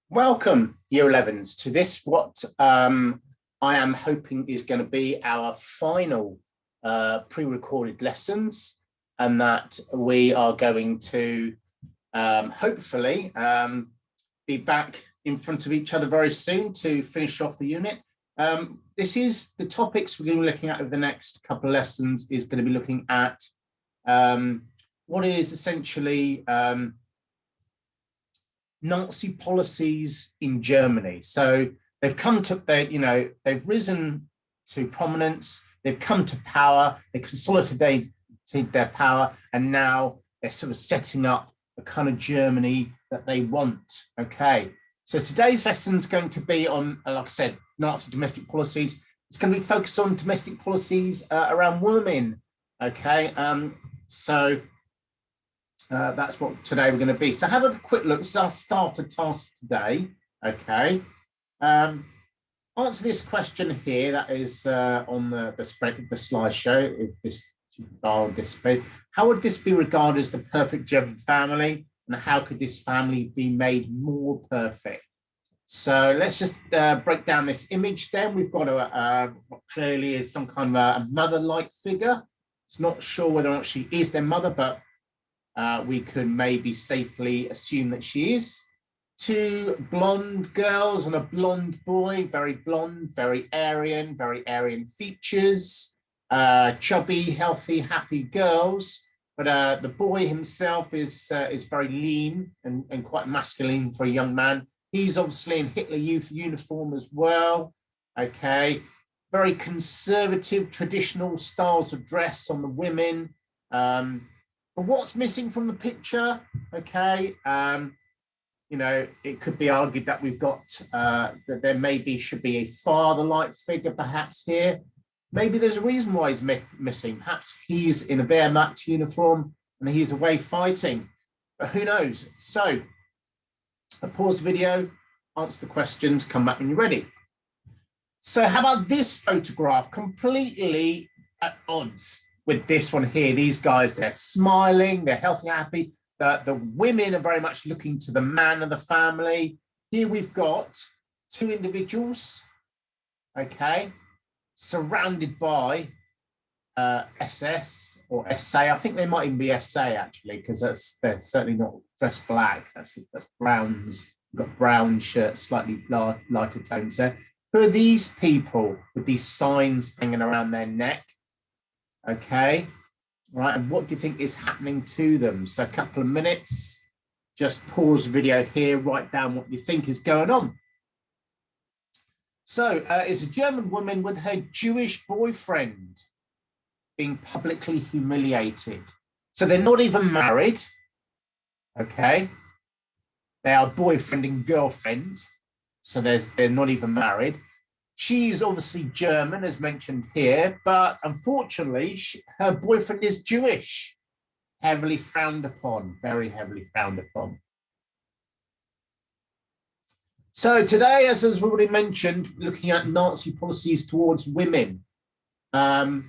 Welcome, Year 11s, to this, what I am hoping is going to be our final pre-recorded lessons, and that we are going to hopefully be back in front of each other very soon to finish off the unit. This is the topics we're going to be looking at over the next couple of lessons is going to be looking at what is essentially Nazi policies in Germany. So they've come to they've risen to prominence, they've come to power, they consolidated their power, and now they're sort of setting up the kind of Germany that they want. Okay, so today's lesson is going to be on, like I said, Nazi domestic policies. It's going to be focused on domestic policies around women. Okay, that's what today we're going to be. So have a quick look. This is our starter task today. Okay. Answer this question here. That is on the slideshow. If this dial display, how would this be regarded as the perfect German family, and how could this family be made more perfect? So let's just break down this image. Then we've got what clearly is some kind of a mother-like figure. It's not sure whether or not she is their mother, but we could maybe safely assume that she is. Two blonde girls and a blonde boy, very blonde, very Aryan features, chubby, healthy, happy girls. But the boy himself is very lean and quite masculine for a young man. He's obviously in Hitler Youth uniform as well. Okay, very conservative, traditional styles of dress on the women. But what's missing from the picture? Okay, it could be argued that we've got that there should be a father-like figure perhaps here. Maybe there's a reason why he's missing. Perhaps he's in a Wehrmacht uniform and he's away fighting, but who knows? So, I'll pause the video, answer the questions, come back when you're ready. So, how about this photograph? Completely at odds with this one here. These guys, they're smiling, they're healthy, happy. The women are very much looking to the man of the family. Here we've got two individuals, okay, surrounded by SS or SA. I think they might even be SA actually, because they're certainly not dressed black. That's browns. We've got brown shirts, slightly lighter tones there. Who are these people with these signs hanging around their neck? Okay, right, and what do you think is happening to them? So a couple of minutes, just pause the video here, write down what you think is going on. So it's a German woman with her Jewish boyfriend being publicly humiliated. So they're not even married, okay? They are boyfriend and girlfriend, so they're not even married. She's obviously German, as mentioned here, but unfortunately, her boyfriend is Jewish. Heavily frowned upon, very heavily frowned upon. So today, as we've already mentioned, looking at Nazi policies towards women. And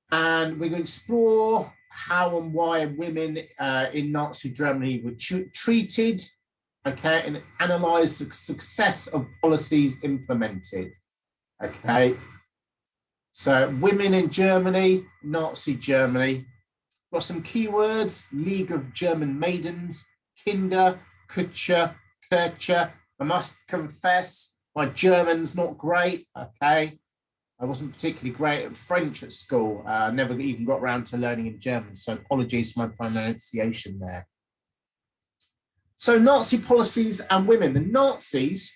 we're going to explore how and why women in Nazi Germany were treated, okay, and analyze the success of policies implemented. Okay, so women in Germany, Nazi Germany. Got some keywords: League of German Maidens, Kinder, Kutscher, Kirche. I must confess, my German's not great. Okay, I wasn't particularly great at French at school. Never even got around to learning in German, so apologies for my pronunciation there. So Nazi policies and women. The Nazis,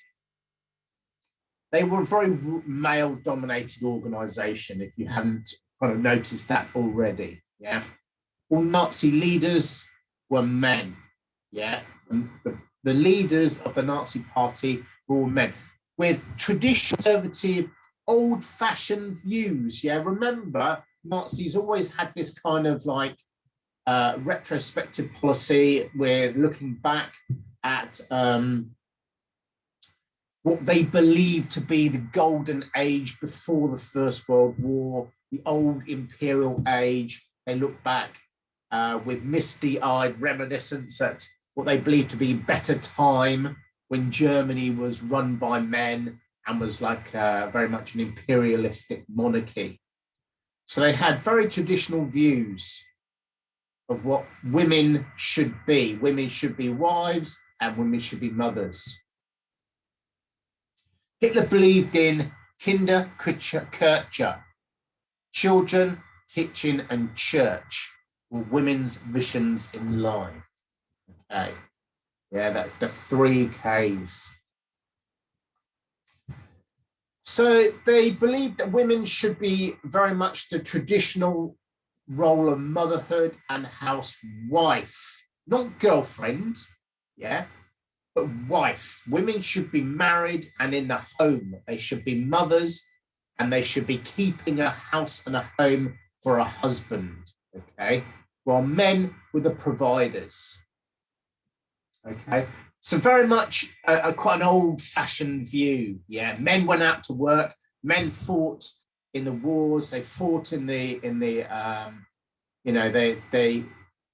they were a very male-dominated organization, if you haven't kind of noticed that already, yeah? All Nazi leaders were men, yeah? And the leaders of the Nazi party were all men with traditional, conservative, old-fashioned views, yeah? Remember, Nazis always had this kind of like retrospective policy with looking back at what they believed to be the golden age before the First World War, the old imperial age. They look back with misty-eyed reminiscence at what they believed to be better time when Germany was run by men and was like very much an imperialistic monarchy. So they had very traditional views of what women should be. Women should be wives and women should be mothers. Hitler believed in Kinder, Kirche, children, kitchen, and church were women's missions in life. Okay, yeah, that's the 3 Ks. So they believed that women should be very much the traditional role of motherhood and housewife, not girlfriend, yeah, but wife. Women should be married and in the home. They should be mothers and they should be keeping a house and a home for a husband, okay? While men were the providers, okay? So very much quite an old-fashioned view, yeah? Men went out to work, men fought in the wars, they fought in the you know, they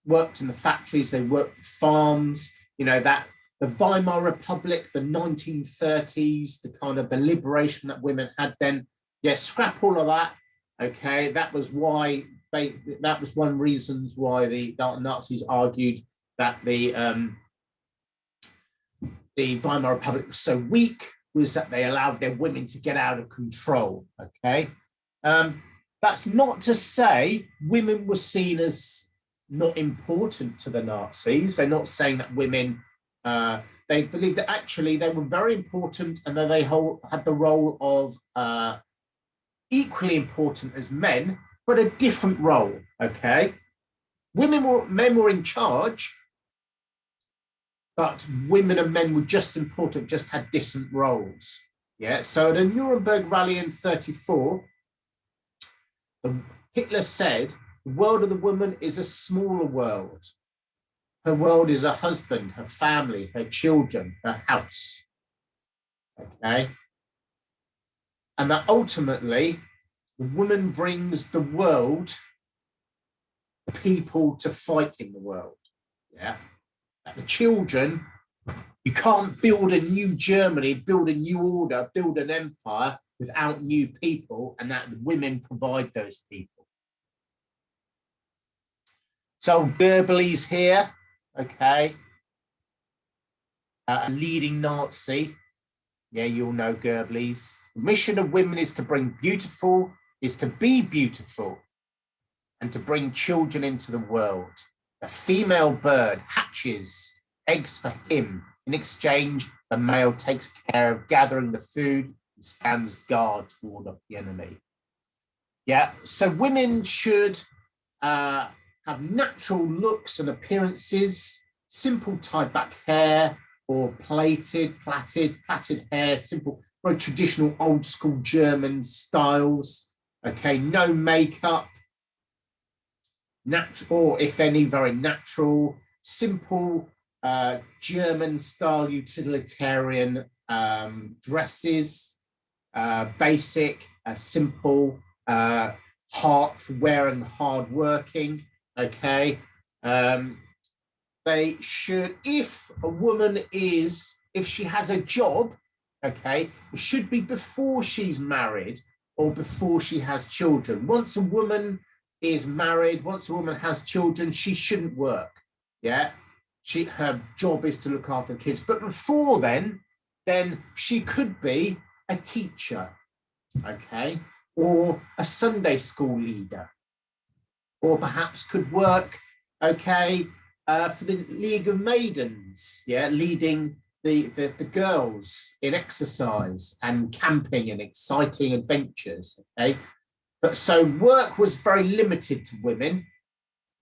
worked in the factories, they worked farms, you know, that the Weimar Republic, the 1930s, the kind of the liberation that women had then, yeah, scrap all of that, okay? That was why that was one reasons why the Nazis argued that the Weimar Republic was so weak, was that they allowed their women to get out of control, okay? That's not to say women were seen as not important to the Nazis. They're not saying that women, they believed that actually they were very important and that they had the role of equally important as men, but a different role, okay? Men were in charge, but women and men were just important, just had different roles, yeah? So at the Nuremberg Rally in 1934, Hitler said, the world of the woman is a smaller world. Her world is her husband, her family, her children, her house. Okay? And that ultimately, the woman brings the world, people to fight in the world. Yeah? That the children, you can't build a new Germany, build a new order, build an empire without new people, and that the women provide those people. So Goebbels here, okay, a leading Nazi. Yeah, you'll know Goebbels. The mission of women is to be beautiful, and to bring children into the world. A female bird hatches eggs for him. In exchange, the male takes care of gathering the food and stands guard toward the enemy. Yeah, so women should have natural looks and appearances, simple tied back hair or plaited hair, simple, very traditional old school German styles. Okay, no makeup, natural, or if any, very natural, simple German style utilitarian dresses, basic, simple, wearing, hard working. Okay, they should, if a woman is, if she has a job, okay, it should be before she's married or before she has children. Once a woman is married, once a woman has children, she shouldn't work. Yeah, her job is to look after the kids. But before then she could be a teacher, okay, or a Sunday school leader, or perhaps could work, okay, for the League of Maidens, yeah, leading the girls in exercise and camping and exciting adventures, okay. But so work was very limited to women,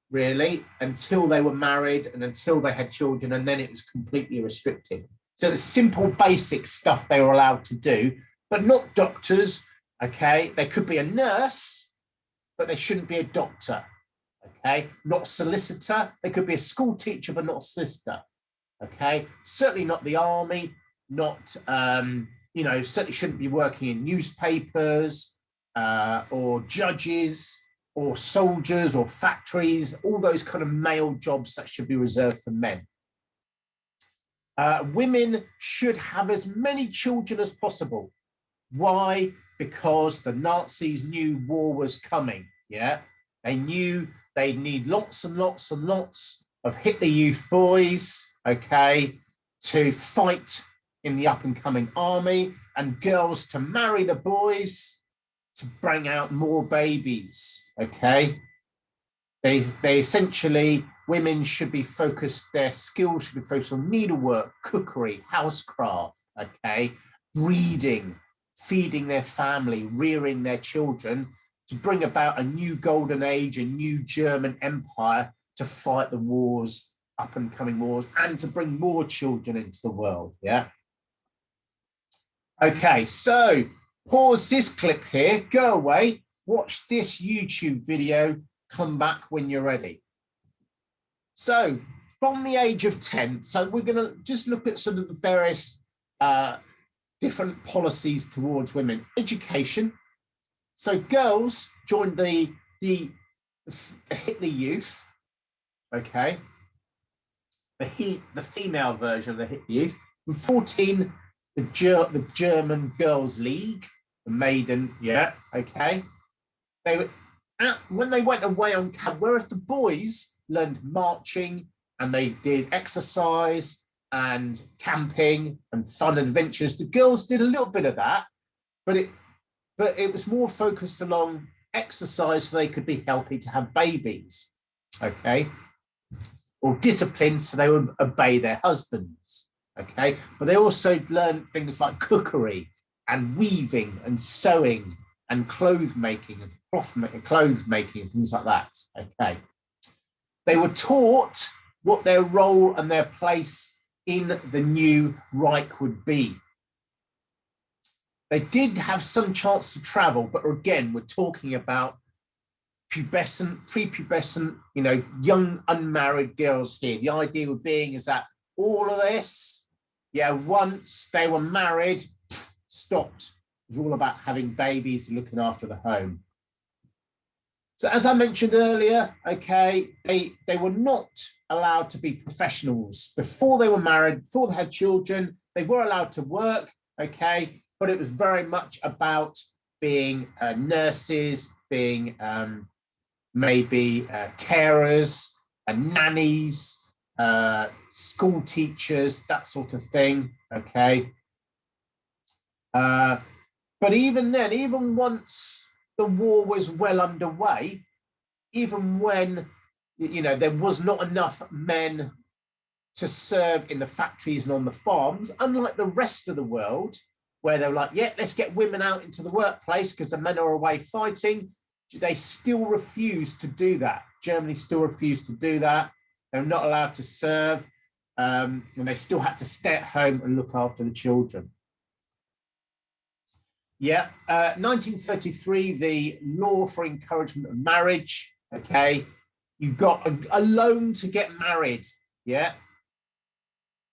really, until they were married and until they had children, and then it was completely restricted. So it's simple, basic stuff they were allowed to do, but not doctors, okay? They could be a nurse, but they shouldn't be a doctor, okay? Not a solicitor. They could be a school teacher, but not a solicitor, okay? Certainly not the army, not, certainly shouldn't be working in newspapers or judges or soldiers or factories, all those kind of male jobs that should be reserved for men. Women should have as many children as possible. Why? Because the Nazis knew war was coming. Yeah, they knew they'd need lots and lots and lots of Hitler Youth boys, okay, to fight in the up and coming army, and girls to marry the boys to bring out more babies, okay. They essentially, women should be focused, their skills should be focused on needlework, cookery, housecraft, okay, breeding, feeding their family, rearing their children to bring about a new golden age, a new German empire to fight the wars, up and coming wars, and to bring more children into the world, yeah? Okay, so pause this clip here, go away, watch this YouTube video, come back when you're ready. So from the age of 10, so we're going to just look at sort of the various different policies towards women. Education. So girls joined the Hitler Youth, okay, the female version of the Hitler Youth. From 14, the German Girls League, the Maiden, yeah, okay. They were when they went away on camp, whereas the boys learned marching and they did exercise and camping and fun adventures, the girls did a little bit of that, but it was more focused along exercise so they could be healthy to have babies, okay, or discipline so they would obey their husbands, okay. But they also learned things like cookery and weaving and sewing and clothes making and clothes making and things like that, okay. They were taught what their role and their place in the new Reich would be. They did have some chance to travel, but again, we're talking about pubescent, prepubescent, you know, young unmarried girls here. The idea of being is that all of this, yeah, once they were married, stopped. It was all about having babies and looking after the home. So as I mentioned earlier, okay, they were not allowed to be professionals before they were married, before they had children. They were allowed to work, okay, but it was very much about being nurses, being maybe carers and nannies, school teachers, that sort of thing, okay. But even then, even once the war was well underway, even when, you know, there was not enough men to serve in the factories and on the farms, unlike the rest of the world, where they were like, yeah, let's get women out into the workplace because the men are away fighting, they still refused to do that. Germany still refused to do that. They were not allowed to serve, and they still had to stay at home and look after the children. Yeah, 1933, the law for encouragement of marriage, okay, you got a loan to get married, yeah.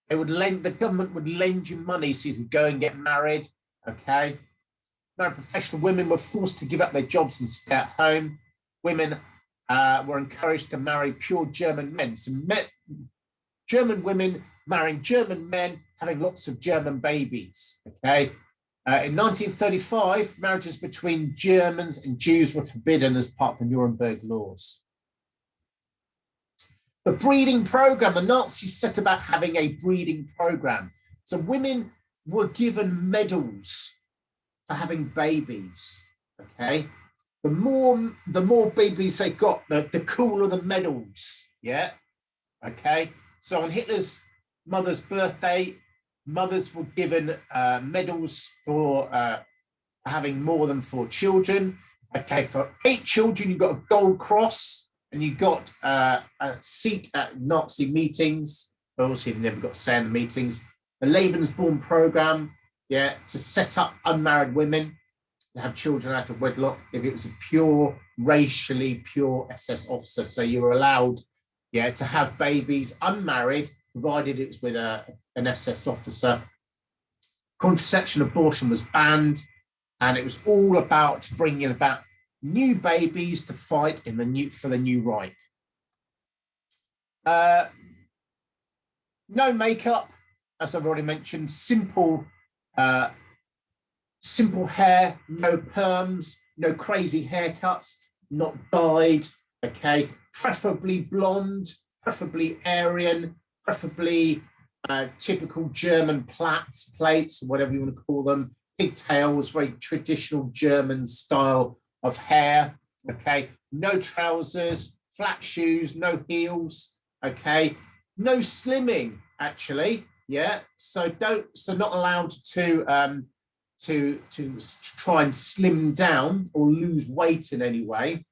They would lend, the government would lend you money so you could go and get married, okay. Now, professional women were forced to give up their jobs and stay at home. Women were encouraged to marry pure German men. So German women marrying German men, having lots of German babies, okay. In 1935, marriages between Germans and Jews were forbidden as part of the Nuremberg laws. The breeding program, the Nazis set about having a breeding program. So women were given medals for having babies, okay? The more babies they got, the cooler the medals, yeah? Okay, so on Hitler's mother's birthday, mothers were given medals for having more than 4 children. Okay, for 8 children, you got a gold cross and you got a seat at Nazi meetings. Obviously, they never got to say in the meetings. The Lebensborn program, yeah, to set up unmarried women to have children out of wedlock if it was a pure, racially pure SS officer. So you were allowed, yeah, to have babies unmarried, provided it was with an SS officer. Contraception, abortion was banned, and it was all about bringing about new babies to fight in for the new Reich. No makeup, as I've already mentioned, simple hair, no perms, no crazy haircuts, not dyed, okay, preferably blonde, preferably Aryan, preferably typical German plaits, whatever you want to call them, pigtails, very traditional German style of hair, okay, no trousers, flat shoes, no heels, okay, no slimming, actually, yeah, so not allowed to try and slim down or lose weight in any way,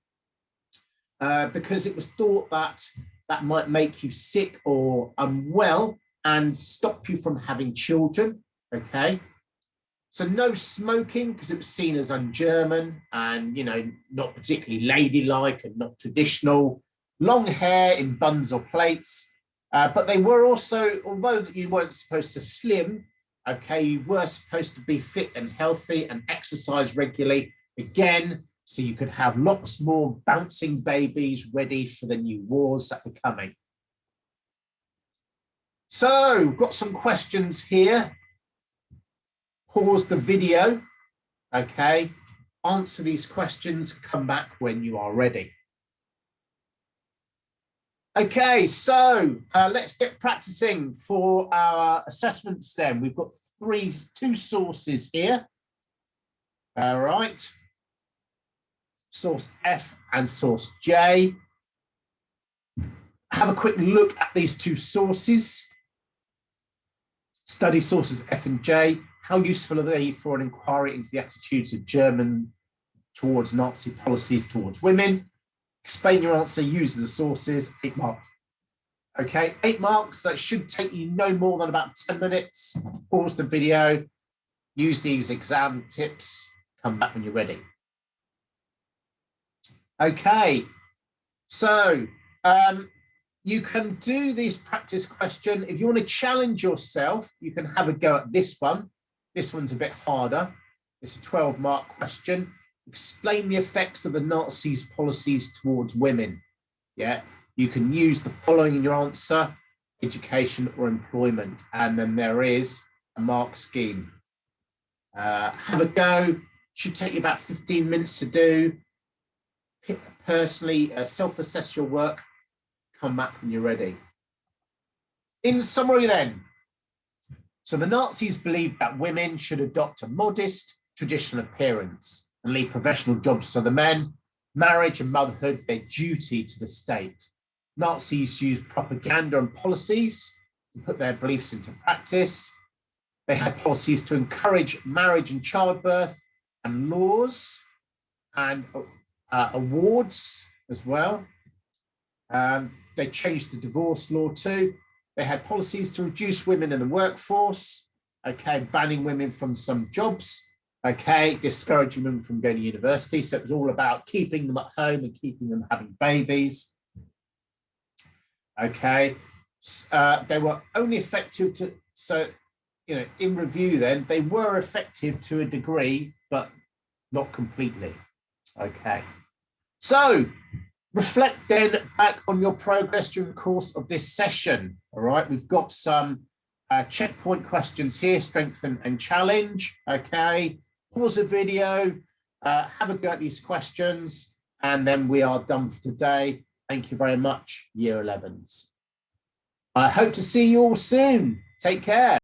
because it was thought that that might make you sick or unwell and stop you from having children, okay? So no smoking, because it was seen as un-German and, you know, not particularly ladylike and not traditional. Long hair in buns or plaits. But they were also, although you weren't supposed to slim, okay, you were supposed to be fit and healthy and exercise regularly, again, so you could have lots more bouncing babies ready for the new wars that were coming. So, we've got some questions here. Pause the video, okay? Answer these questions, come back when you are ready. Okay, so let's get practicing for our assessments then. We've got two sources here. All right. Source F and source J. Have a quick look at these two sources. Study sources F and J. How useful are they for an inquiry into the attitudes of German towards Nazi policies towards women? Explain your answer, use the sources, 8 marks. Okay, 8 marks, that should take you no more than about 10 minutes. Pause the video, use these exam tips, come back when you're ready. Okay, so you can do this practice question. If you want to challenge yourself, you can have a go at this one. This one's a bit harder. It's a 12-mark question. Explain the effects of the Nazis' policies towards women. Yeah, you can use the following in your answer: education or employment. And then there is a mark scheme. Have a go. Should take you about 15 minutes to do. Personally, self-assess your work. Come back when you're ready. In summary then, so the Nazis believed that women should adopt a modest, traditional appearance and leave professional jobs to the men, marriage and motherhood their duty to the state. Nazis used propaganda and policies to put their beliefs into practice. They had policies to encourage marriage and childbirth and laws and awards as well. They changed the divorce law too. They had policies to reduce women in the workforce, okay, banning women from some jobs, okay, discouraging women from going to university. So it was all about keeping them at home and keeping them having babies. Okay, they were only effective to, so, you know, in review then, they were effective to a degree, but not completely. Okay, so reflect then back on your progress during the course of this session. All right, we've got some checkpoint questions here, strengthen and challenge. Okay, pause the video, have a go at these questions, and then we are done for today. Thank you very much, Year 11s. I hope to see you all soon. Take care.